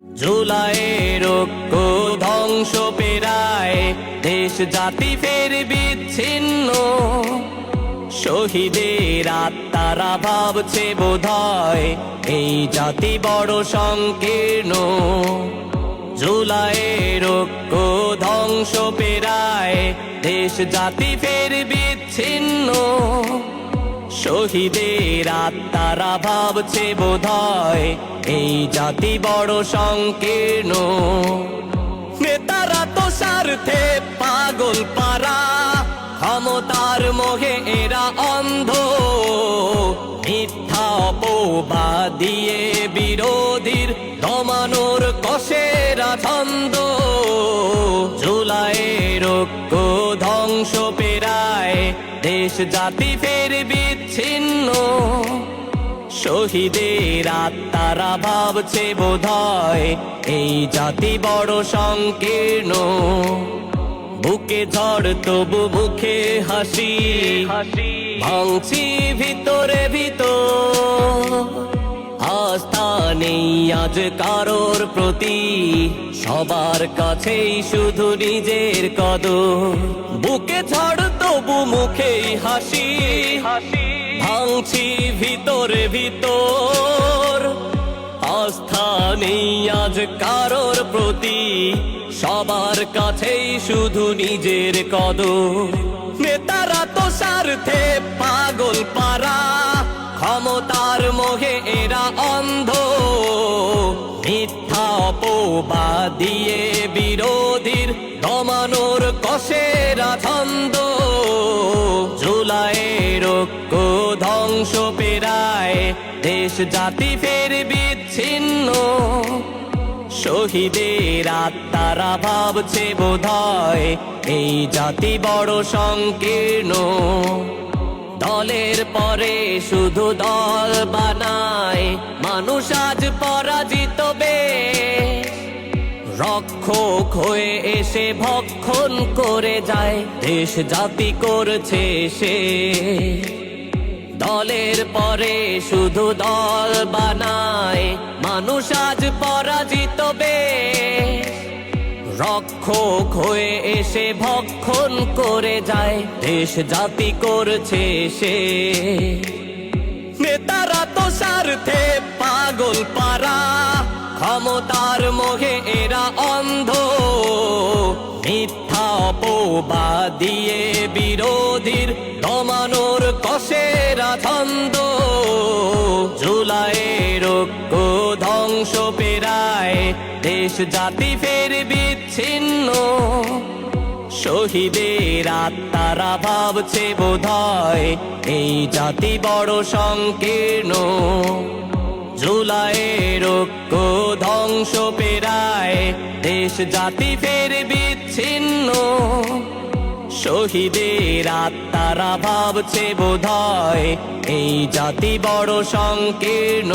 জুলাইয়ের ঐক্য ধ্বংস পেরায় দেশ জাতি ফের বিচ্ছিন্ন। শহীদের আত্মারা ভাবছে বোধহয় এই জাতি বড় সংকীর্ণ। জুলাইয়ের ঐক্য ধ্বংস পেরায় দেশ জাতি ফের বিচ্ছিন্ন। শহীদের আত্মারা ভাবছে বোধহয় এই জাতি বড় সংকীর্ণ। নেতারা তো স্বার্থে পাগল পারা, ক্ষমতার মোহে এরা অন্ধ। মিথ্যা অপবাদ দিয়ে বিরোধীর দমানোর কষেরা ছন্দ। জুলাইয়ের ঐক্য ধ্বংস পেরায় দেশ জাতি ফের বিচ্ছিন্ন। শহীদের আত্মারা ভাবছে বোধহয় এই জাতি বড় সংকীর্ণ। বুকে ঝড় তবু মুখে হাসি, ভাঙছি ভিতরে ভিতর। আস্থা নেই আজ কারোর প্রতি, সবার কাছেই শুধু নিজের কদর। বুকে ঝড় তবু মুখে হাসি, ভাঙছি ভিতরে ভিতর। আস্থা নেই আজ কারোর প্রতি, সবার কাছেই শুধু নিজের কদর। নেতারা তো স্বার্থে পাগল পারা, ক্ষমতার মোহে এরা অন্ধ। মিথ্যা অপবাদ দিয়ে বিরোধীর দমানোর কষেরা ছন্দ। জুলাইয়ের ঐক্য ধ্বংস পেরায় দেশ জাতি ফের বিচ্ছিন্ন। শহীদের আত্মারা ভাবছে বোধহয় এই জাতি বড় সংকীর্ণ। দলের পরে শুধু দল বানায় মানুষ আজ পরাজিত বেশ। রক্ষক হয়ে এসে ভক্ষণ করে যায়, দেশ জাতি করছে সে। দলের পরে শুধু দল বানায় মানুষ আজ পরাজিত বেশ। রক্ষক হয়ে এসে ভক্ষণ করে যায়, দেশ জাতি করছে সে। নেতারা তো স্বার্থে পাগল পারা, ক্ষমতার মোহে এরা অন্ধ। মিথ্যা অপবাদ দিয়ে বিরোধীর দমানোর কষেরা ছন্দ। জুলাইয়ের ঐক্য ধ্বংস পেরায় দেশ জাতি ফের বিচ্ছিন্ন। শহীদের আত্মারা ভাবছে বোধহয় এই জাতি বড় সংকীর্ণ। জুলাইয়ের ঐক্য ধ্বংস পেরায় দেশ জাতি ফের বিচ্ছিন্ন। শহীদের আত্মারা ভাবছে বোধহয় এই জাতি বড় সংকীর্ণ।